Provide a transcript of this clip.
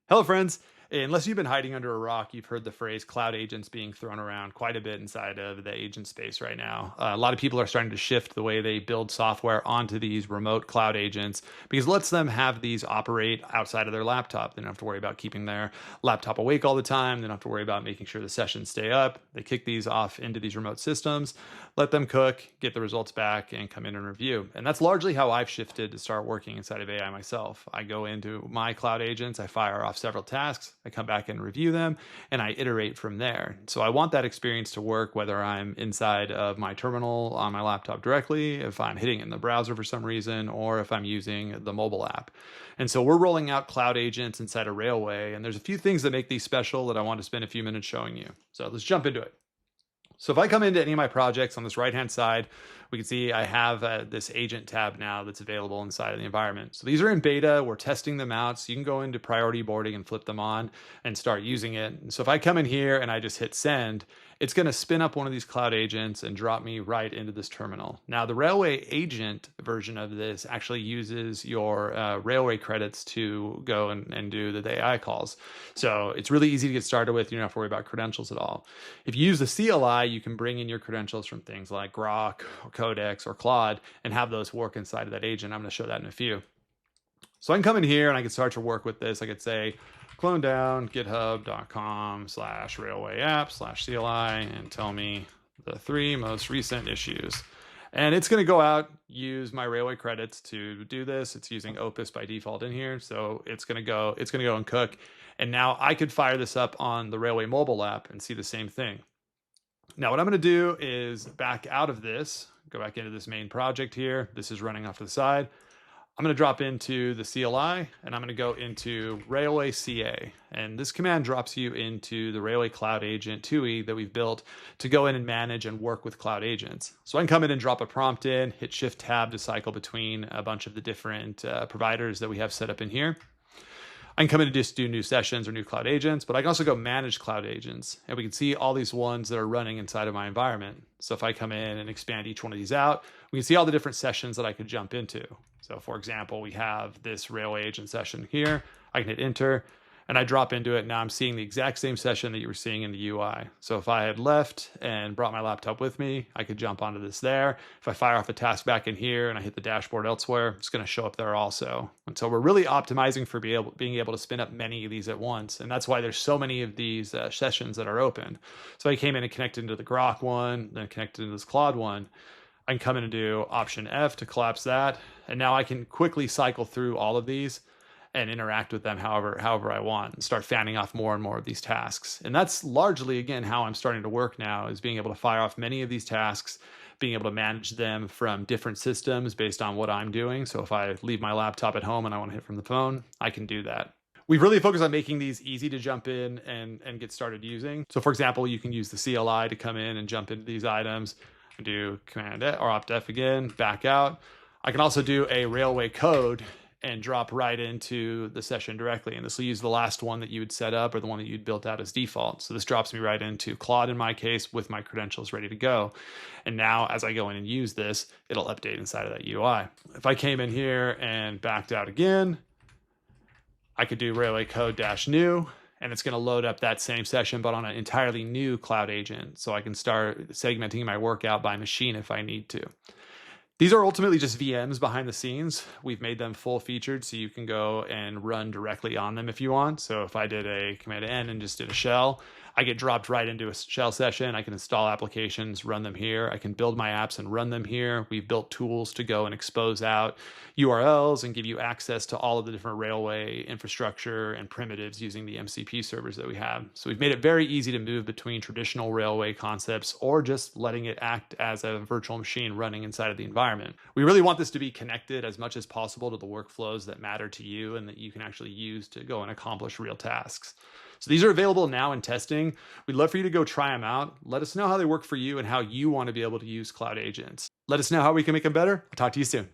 Hello, friends. Unless you've been hiding under a rock, you've heard the phrase cloud agents being thrown around quite a bit inside of the agent space right now. A lot of people are starting to shift the way they build software onto these remote cloud agents because it lets them have these operate outside of their laptop. They don't have to worry about keeping their laptop awake all the time. They don't have to worry about making sure the sessions stay up. They kick these off into these remote systems, let them cook, get the results back, and come in and review. And that's largely how I've shifted to start working inside of AI myself. I go into my cloud agents, I fire off several tasks, I come back and review them, and I iterate from there. So I want that experience to work whether I'm inside of my terminal on my laptop directly, if I'm hitting it in the browser for some reason, or if I'm using the mobile app. And so we're rolling out cloud agents inside of Railway, and there's a few things that make these special that I want to spend a few minutes showing you. So let's jump into it. So if I come into any of my projects on this right-hand side, we can see I have this agent tab now that's available inside of the environment. So these are in beta. We're testing them out. So you can go into priority boarding and flip them on and start using it. And so if I come in here and I just hit send, it's going to spin up one of these cloud agents and drop me right into this terminal. Now, the Railway agent version of this actually uses your Railway credits to go and do the AI calls. So it's really easy to get started with. You don't have to worry about credentials at all. If you use the CLI, you can bring in your credentials from things like Grok or Codex or Claude and have those work inside of that agent. I'm going to show that in a few. So I can come in here and I can start to work with this. I could say clone down github.com/railway app/CLI and tell me the 3 most recent issues. And it's going to go out, use my Railway credits to do this. It's using Opus by default in here. So it's going to go and cook. And now I could fire this up on the Railway mobile app and see the same thing. Now, what I'm going to do is back out of this, go back into this main project here. This is running off to the side. I'm going to drop into the CLI and I'm going to go into Railway CA. And this command drops you into the Railway Cloud Agent 2E that we've built to go in and manage and work with cloud agents. So I can come in and drop a prompt in, hit Shift Tab to cycle between a bunch of the different providers that we have set up in here. I can come in and just do new sessions or new cloud agents, but I can also go manage cloud agents. And we can see all these ones that are running inside of my environment. So if I come in and expand each one of these out, we can see all the different sessions that I could jump into. So for example, we have this Railway agent session here. I can hit enter and I drop into it. Now I'm seeing the exact same session that you were seeing in the UI. So if I had left and brought my laptop with me, I could jump onto this there. If I fire off a task back in here and I hit the dashboard elsewhere, it's going to show up there also. And so we're really optimizing for being able to spin up many of these at once. And that's why there's so many of these sessions that are open. So I came in and connected into the Grok one, then connected into this Claude one. I can come in and do Option F to collapse that. And now I can quickly cycle through all of these and interact with them however I want and start fanning off more and more of these tasks. And that's largely, again, how I'm starting to work now, is being able to fire off many of these tasks, being able to manage them from different systems based on what I'm doing. So if I leave my laptop at home and I want to hit from the phone, I can do that. We've really focused on making these easy to jump in and get started using. So for example, you can use the CLI to come in and jump into these items and do Command or Opt F again, back out. I can also do a Railway code and drop right into the session directly. And this will use the last one that you would set up or the one that you'd built out as default. So this drops me right into Claude in my case with my credentials ready to go. And now as I go in and use this, it'll update inside of that UI. If I came in here and backed out again, I could do Railway code -new, and it's going to load up that same session, but on an entirely new cloud agent. So I can start segmenting my work out by machine if I need to. These are ultimately just VMs behind the scenes. We've made them full featured so you can go and run directly on them if you want. So if I did a Command N and just did a shell, I get dropped right into a shell session. I can install applications, run them here. I can build my apps and run them here. We've built tools to go and expose out URLs and give you access to all of the different Railway infrastructure and primitives using the MCP servers that we have. So we've made it very easy to move between traditional Railway concepts or just letting it act as a virtual machine running inside of the environment. We really want this to be connected as much as possible to the workflows that matter to you and that you can actually use to go and accomplish real tasks. So these are available now in testing. We'd love for you to go try them out. Let us know how they work for you and how you want to be able to use cloud agents. Let us know how we can make them better. I'll talk to you soon.